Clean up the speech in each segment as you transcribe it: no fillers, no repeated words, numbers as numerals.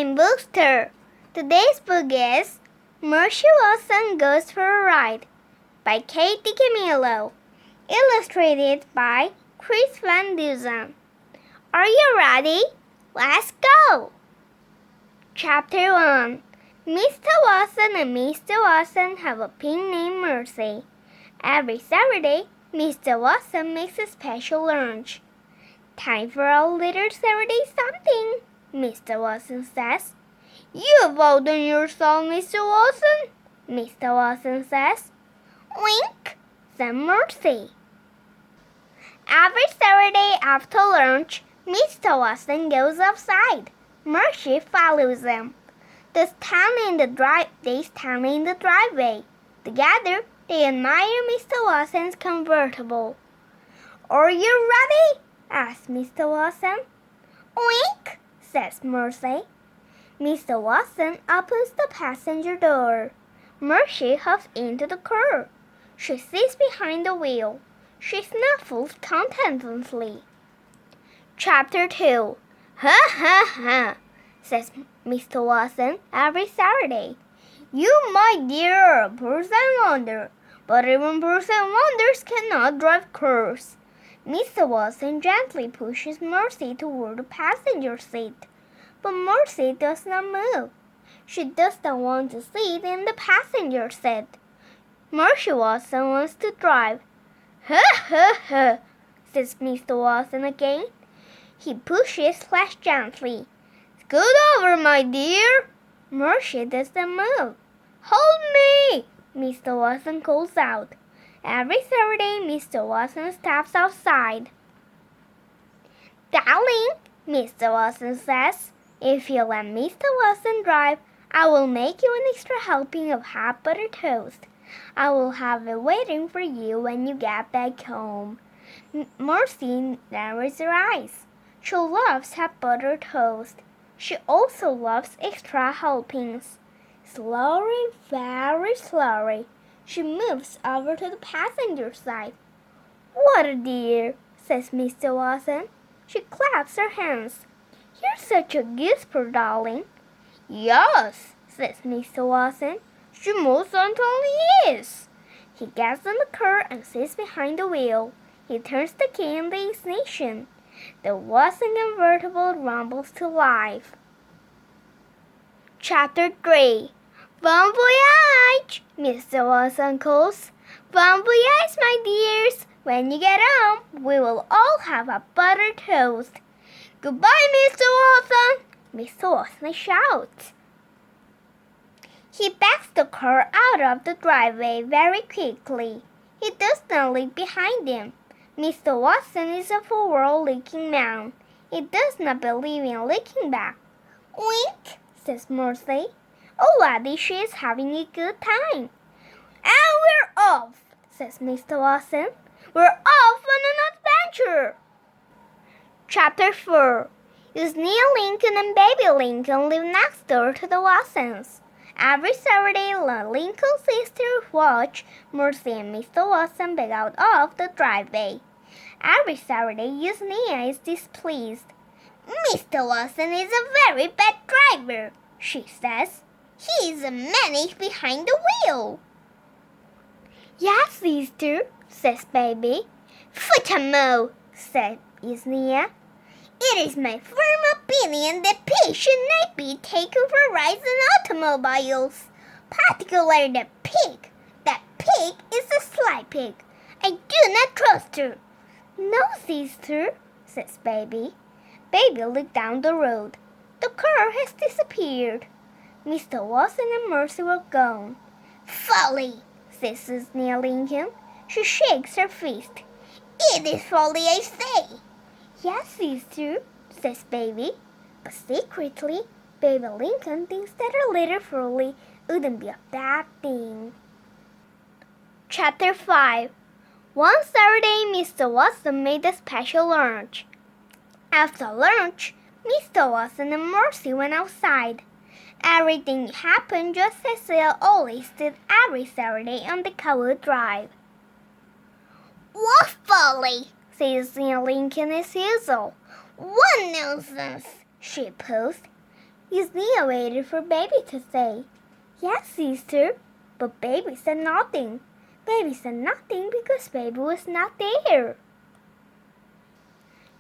I'm Booster. Today's book is Mercy Watson Goes for a Ride by Katie Camillo, illustrated by Chris Van Dusen. Are you ready? Let's go! Chapter 1. Mr. Watson and Mr. Watson have a pig named Mercy. Every Saturday, Mr. Watson makes a special lunch. Time for a little Saturday something, Mr. Watson says. You've outdone yourself, Mr. Watson, Mr. Watson says. Wink, said Mercy. Every Saturday after lunch, Mr. Watson goes outside. Mercy follows him. They stand in the driveway. Together, they admire Mr. Watson's convertible. Are you ready? Asked Mr. Watson. Wink, says Mercy. Mr. Watson opens the passenger door. Mercy hops into the car. She sits behind the wheel. She snuffles contentedly. Chapter 2. Ha ha ha, says Mr. Watson every Saturday. You, my dear, are a person wonder, but even person wonders cannot drive cars. Mr. Watson gently pushes Mercy toward the passenger seat, but Mercy does not move. She does not want to sit in the passenger seat. Mercy Watson wants to drive. Ha ha ha, says Mr. Watson again. He pushes less gently. Scoot over, my dear. Mercy does not move. Hold me, Mr. Watson calls out. Every Saturday, Mr. Watson steps outside. Darling, Mr. Watson says, if you let Mr. Watson drive, I will make you an extra helping of hot buttered toast. I will have it waiting for you when you get back home. Mercy narrows her eyes. She loves hot buttered toast. She also loves extra helpings. Slowly, very slowly, she moves over to the passenger side. What a dear, says Mr. Watson. She claps her hands. You're such a gooseberry, darling. Yes, says Mr. Watson. She most certainly is. He gets in the car and sits behind the wheel. He turns the key in the ignition. The Watson convertible rumbles to life. Chapter 3. Bon voyage, Mr. Watson calls. Bon voyage, my dears. When you get home, we will all have a buttered toast. Goodbye, Mr. Watson, Mr. Watson shouts. He backs the car out of the driveway very quickly. He does not look behind him. Mr. Watson is a forward-looking man. He does not believe in looking back. Wink, says Mercy. Already she is having a good time. And we're off, says Mr. Watson. We're off on an adventure. Chapter 4. Usnia Lincoln and Baby Lincoln live next door to the Watsons. Every Saturday, the Lincoln sisters watch Mercy and Mr. Watson back out of the driveway. Every Saturday, Usnia is displeased. Mr. Watson is a very bad driver, she says. He is a menace behind the wheel. Yes, sister, says Baby. Futamo, said Usnia. It is my firm opinion that pigs should not be taken for rides in automobiles, particularly the pig. That pig is a sly pig. I do not trust her. No, sister, says Baby. Baby looked down the road. The car has disappeared. Mr. Watson and Mercy were gone. Folly, says Usnia Lincoln. She shakes her fist. It is folly, I say. Yes, sister, says Baby. But secretly, Baby Lincoln thinks that a little folly wouldn't be a bad thing. Chapter 5. One Saturday, Mr. Watson made a special lunch. After lunch, Mr. Watson and Mercy went outside. Everything happened just as they always did every Saturday on the covered drive. What folly, says Lincoln as usual. What nonsense, she posed. Yesenia waited for Baby to say, "Yes, sister," but Baby said nothing. Baby said nothing because Baby was not there.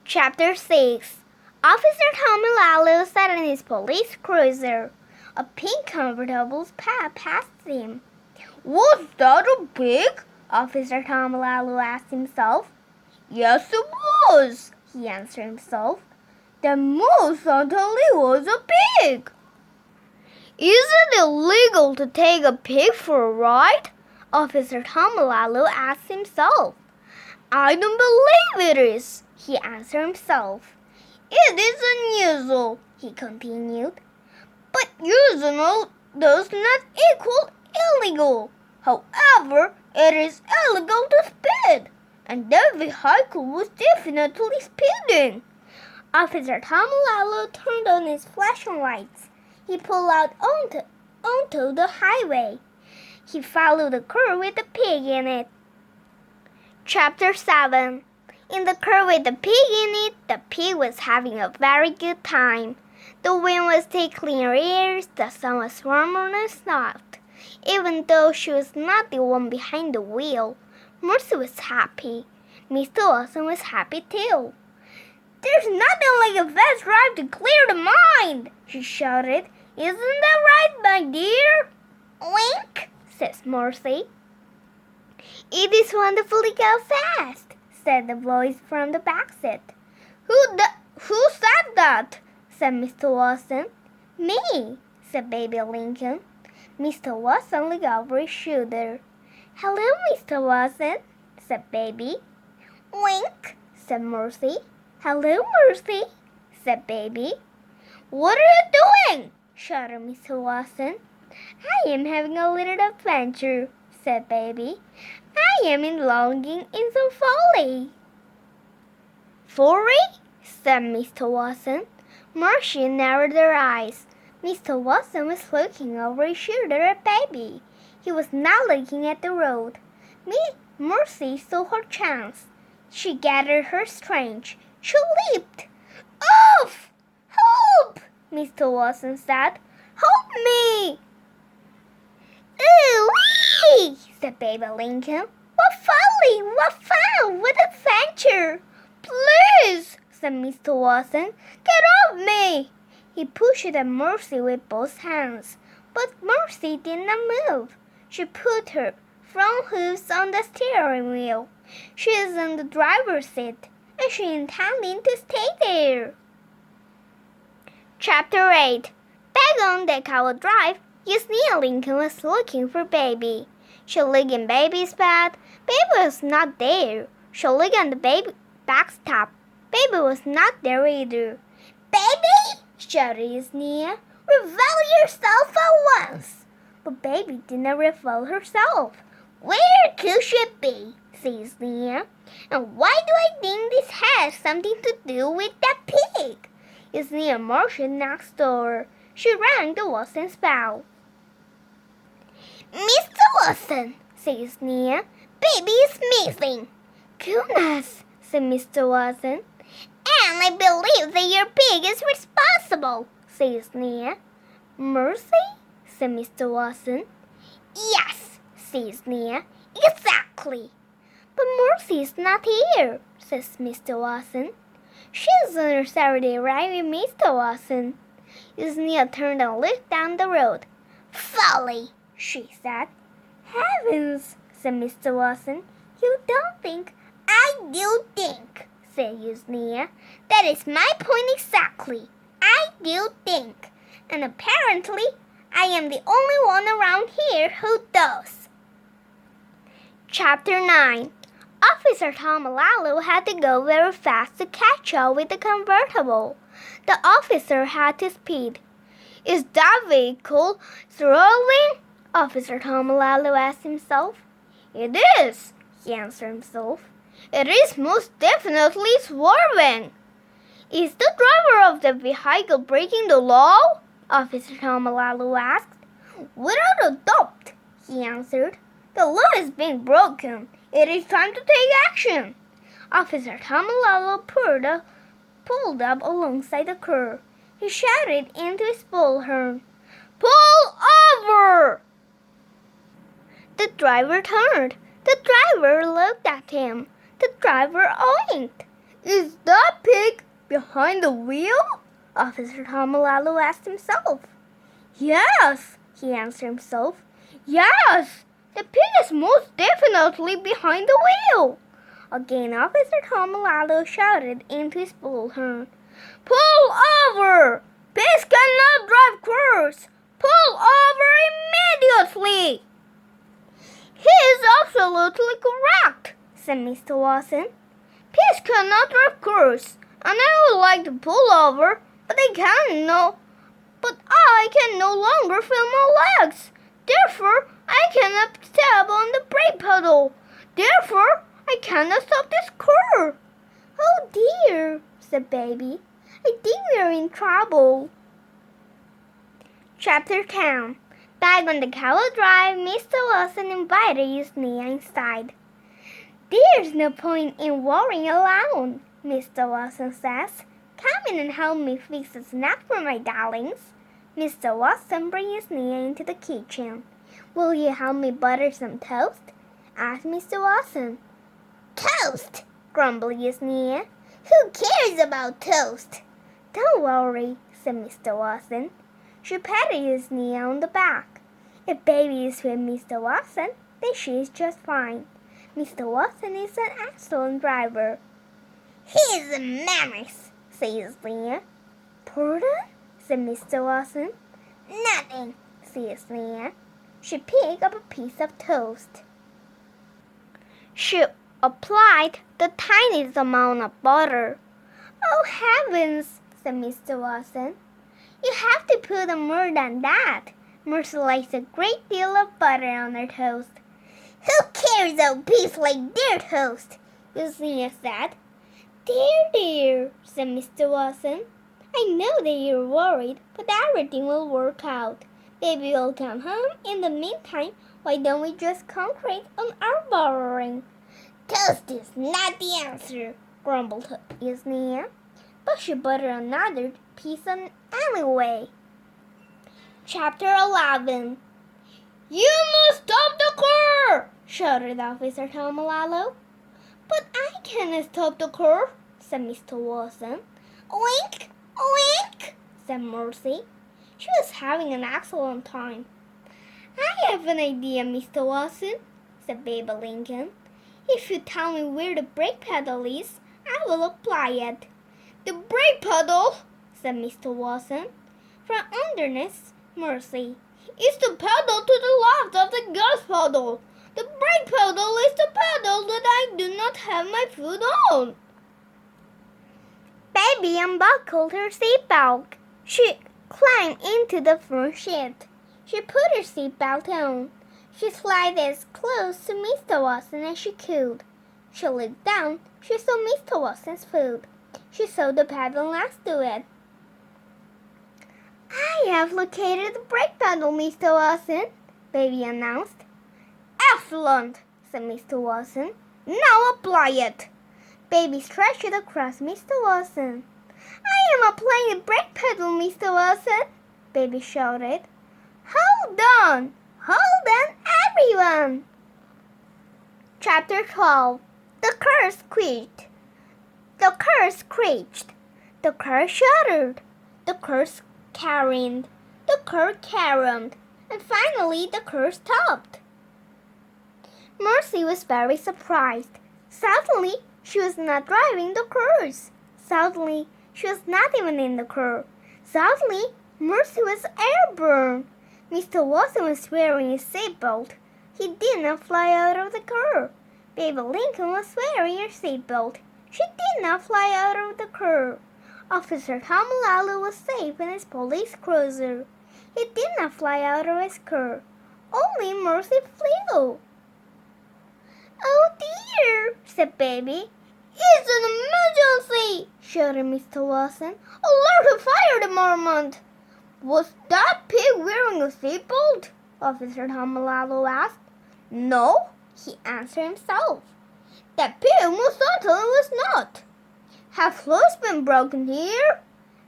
Chapter 6. Officer Tommy Lalo sat in his police cruiser. A pink convertible passed him. "Was that a pig?" Officer Tommy Lalo asked himself. "Yes, it was," he answered himself. "That most certainly was a pig." "Is it illegal to take a pig for a ride?" Officer Tommy Lalo asked himself. "I don't believe it is," he answered himself. "It is unusual," he continued. "But usual does not equal illegal. However, it is illegal to speed, and that vehicle was definitely speeding." Officer Tommy Lalo turned on his flashing lights. He pulled out onto the highway. He followed the car with the pig in it. Chapter 7. In the car with the pig in it, the pig was having a very good time. The wind was tickling her ears, the sun was warmer and soft. Even though she was not the one behind the wheel, Mercy was happy. Mr. Watson was happy too. "There's nothing like a fast drive to clear the mind," she shouted. "Isn't that right, my dear?" "Wink," says Mercy. "It is wonderful to go fast," said the voice from the back seat. Who said that?" said Mr. Watson. "Me," said Baby Lincoln. Mr. Watson looked over his shoulder. "Hello, Mr. Watson," said Baby. "Wink," said Mercy. "Hello, Mercy," said Baby. "What are you doing?" shouted Mr. Watson. "I am having a little adventure," said Baby. "I am indulging in some folly." "Folly?" said Mr. Watson. Mercy narrowed her eyes. Mr. Watson was looking over his shoulder at Baby. He was not looking at the road. Mercy saw her chance. She gathered her strength. She leaped. "Off! Help!" Mr. Watson said. "Help me!" "Ooh-wee!" said Baby Lincoln. "What folly! What fun! What adventure!" "Please!" said Mr. Watson. "Get off me!" He pushed at Mercy with both hands, but Mercy did not move. She put her front hoofs on the steering wheel. She is in the driver's seat, and she intended to stay there. Chapter 8. Back on Decatur Drive, Yesenia Lincoln was looking for Baby. She looked in Baby's bed. Baby was not there. She looked on the baby backstop. Baby was not there either. "Baby!" shouted Yesenia. "Reveal yourself at once!" But Baby did not reveal herself. "Where could she be?" said Yesenia. "And why do I think this has something to do with that pig?" Yesenia marched next door. She rang the Watson's bell. "Mr. Watson," said Yesenia, "Baby is missing." "Goodness," said Mr. Watson. "And I believe that your pig is responsible," said Yesenia. "Mercy?" said Mr. Watson. "Yes," said Yesenia. "Exactly." "But Mercy is not here," says Mr. Watson. "She's on her Saturday ride with Mr. Watson." Yesenia turned and looked down the road. "Folly," she said. "Heavens," said Mr. Watson. "You don't think—" "I do think," said Yesenia. "That is my point exactly. I do think. And apparently, I am the only one around here who does." Chapter 9. Officer Tom Lalo had to go very fast to catch up with the convertible. The officer had to speed. "Is that vehicle swerving?" Officer Tom Lalo asked himself. "It is," he answered himself. "It is most definitely swerving." "Is the driver of the vehicle breaking the law?" Officer Tom Lalo asked. "Without a doubt," he answered. "The law is being broken. It is time to take action." Officer Tom Lalo pulled up alongside the car. he shouted into his bullhorn. Pull over! The driver turned. The driver looked at him. The driver oinked. Is that pig behind the wheel? Officer Tomalalo asked himself. Yes, he answered himself. Yes, the pig is most definitely behind the wheel. Again, Officer Tomalalo shouted into his bullhorn. Pull over! Pigs cannot drive cars! Pull over immediately! He is absolutely correct, said Mr. Watson. Pigs cannot drive cars, and I would like to pull over, but I can no longer feel my legs. Therefore, I cannot step on the brake pedal. Therefore, I cannot stop this car. Oh dear, said Baby. I think we are in trouble. Chapter 10. Back on the cattle drive, Mr. Wilson invited Yesenia inside. There's no point in worrying alone, Mr. Wilson says. Come in and help me fix a snack for my darlings. Mr. Wilson brings Yesenia into the kitchen. Will you help me butter some toast? Asked Mr. Wilson. Toast, grumbled Yesenia. Who cares about toast? Don't worry, said Mr. Wilson. She patted Yesenia on the back. If Baby is with Mr. Watson, then she is just fine. Mr. Watson is an excellent driver. He is a menace, said Yesenia. Pardon? said Mr. Watson. Nothing, said Yesenia. She picked up a piece of toast. She applied the tiniest amount of butter. Oh heavens, said Mr. Watson. You have to put on more than that. Mercy likes a great deal of butter on her toast. Who cares about beef like their toast? Yesenia said. Dear, said Mr. Watson. I know that you're worried, but everything will work out. Baby will come home. In the meantime, why don't we just concentrate on our borrowing? Toast is not the answer, grumbled Yesenia. But she buttered another piece on anyway. Chapter 11. You must stop the car! Shouted Officer Tomalalo. But I cannot stop the car, said Mr. Watson. Oink, oink, said Mercy. She was having an excellent time. I have an idea, Mr. Watson, said Baby Lincoln. If you tell me where the brake pedal is, I will apply it. The brake pedal, said Mr. Watson. From underneath Mercy. It's the pedal to the left of the gas pedal. The brake pedal is the pedal that I do not have my foot on. Baby unbuckled her seatbelt. She climbed into the front seat. She put her seatbelt on. She slid as close to Mr. Watson as she could. She looked down. She saw Mr. Watson's foot. She saw the pedal next to it. I have located the brake pedal, Mr. Watson, Baby announced. Excellent, said Mr. Watson. Now apply it. Baby stretched it across Mr. Watson. I am applying the brake pedal, Mr. Watson, Baby shouted. Hold on, everyone. Chapter 12. The car squeaked. The car screeched. The car shuddered. The car careened. The car caromed. And finally the car stopped. Mercy was very surprised. Suddenly, she was not driving the cars. Suddenly, she was not even in the car. Suddenly, Mercy was airborne. Mr. Watson was wearing his seatbelt. He did not fly out of the car. Baby Lincoln was wearing her seatbelt. She did not fly out of the car. Officer Tomalalo was safe in his police cruiser. He did not fly out of his car. Only Mercy flew. Oh dear, said Baby. It's an emergency, shouted Mr. Watson. Alert the fire department. Was that pig wearing a seatbelt? Officer Tomalalo asked. No, he answered himself. That pig most certainly was not. Have floors been broken here?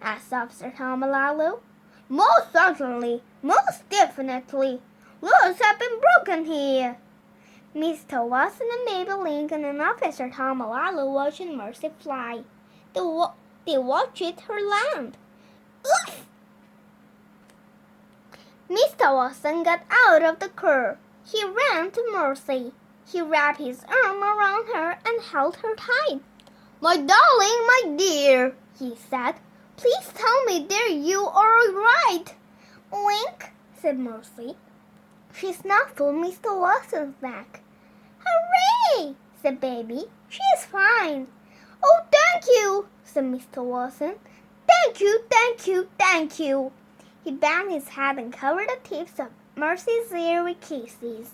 asked Officer Tomalalo. Most certainly, most definitely. Laws have been broken here. Mr. Watson and Baby Lincoln and Officer Tomalalo watched Mercy fly. They watched her land. Oof! Mr. Watson got out of the car. He ran to Mercy. He wrapped his arm around her and held her tight. My darling, my dear, he said. Please tell me that you are all right. Wink, said Mercy. She snuggled Mr. Watson's neck. Hooray, said Baby. She is fine. Oh, thank you, said Mr. Watson. Thank you, thank you, thank you. He banged his head and covered the tips of Mercy's ear with kisses.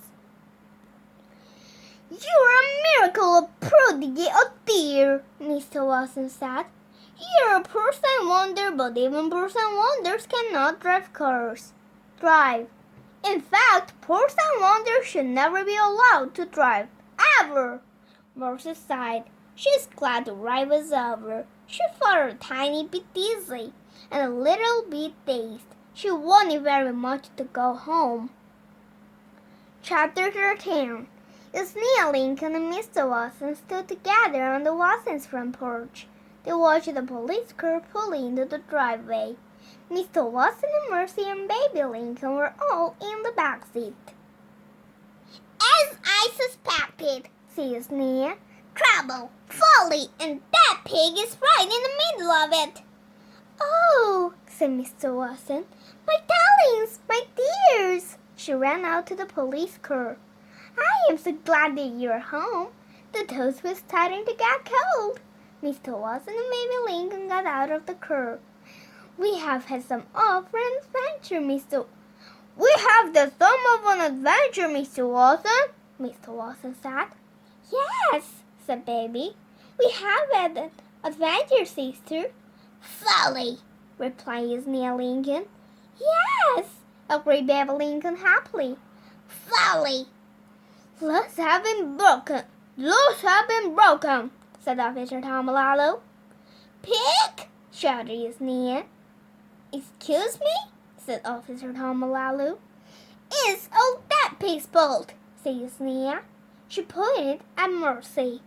You're a miracle, a prodigy, a dear, Mr. Watson said. You're a person wonder, but even person wonders cannot drive cars. Drive. In fact, person wonders should never be allowed to drive. Ever. Mercy sighed. She's glad the ride was over. She felt a tiny bit dizzy and a little bit dazed. She wanted very much to go home. Chapter 13. Isnea Lincoln and Mr. Watson stood together on the Watsons' front porch. They watched the police car pull into the driveway. Mr. Watson and Mercy and Baby Lincoln were all in the back seat. As I suspected, said Isnea. Trouble, folly, and that pig is right in the middle of it. Oh, said Mr. Watson. My darlings, my dears. She ran out to the police car. I am so glad that you're home. The toast was starting to get cold. Mr. Watson and Baby Lincoln got out of the car. We have had some awful adventure, Mr. We have the sum of an adventure, Mr. Watson, Mr. Watson said. Yes, said Baby. We have had an adventure, sister. Folly, replied Isnea Lincoln. Yes, agreed Baby Lincoln happily. Folly. Laws have been broken. Laws have been broken, said Officer Tomalalo. Pig, shouted Isnea. Excuse me, said Officer Tomalalo. It's all that pig's fault, said Isnea. She pointed at Mercy.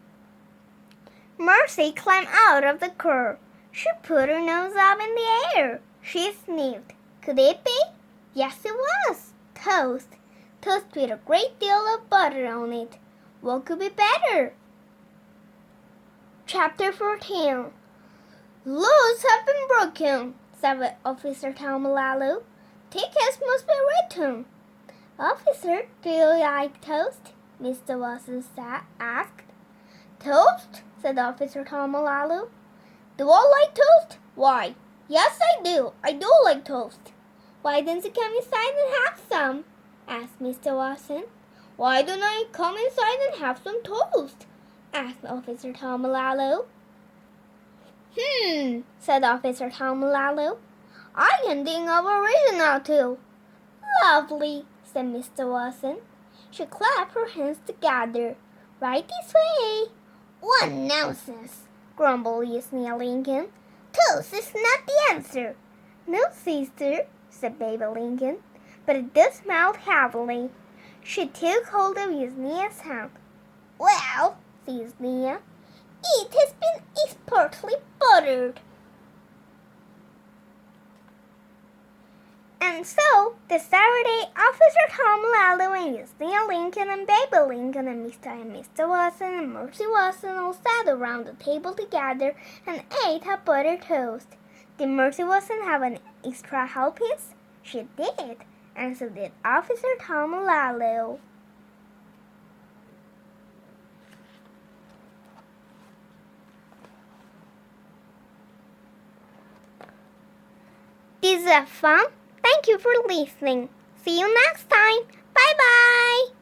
Mercy climbed out of the car. She put her nose up in the air. She sniffed. Could it be? Yes, it was. Toast. Toast with a great deal of butter on it. What could be better? Chapter 14. Laws have been broken, said Officer Tomalalo. Tickets must be written. Officer, do you like toast? Mr. Watson asked. Toast? Said Officer Tomalalo. Do I like toast? Why, yes, I do. I do like toast. Why don't you come inside and have some? Asked Mr. Watson. Why don't I come inside and have some toast? Asked Officer Tomalalo. Said Officer Tomalalo. I can think of a reason now too. Lovely, said Mr. Watson. She clapped her hands together. Right this way. What nonsense, grumbled Isnea Lincoln. Toast is not the answer. No, sister, said Baby Lincoln, but it does smell heavily. She took hold of Isnea's hand. Well, said Isnea, it has been expertly buttered. And so, the Saturday, Officer Tomalalo and Isnea Lincoln and Baby Lincoln and Mr. Watson and Mercy Watson all sat around the table together and ate a buttered toast. Did Mercy Watson have an extra helpings? She did, and so did Officer Tomalalo. This is fun. Thank you for listening. See you next time. Bye-bye.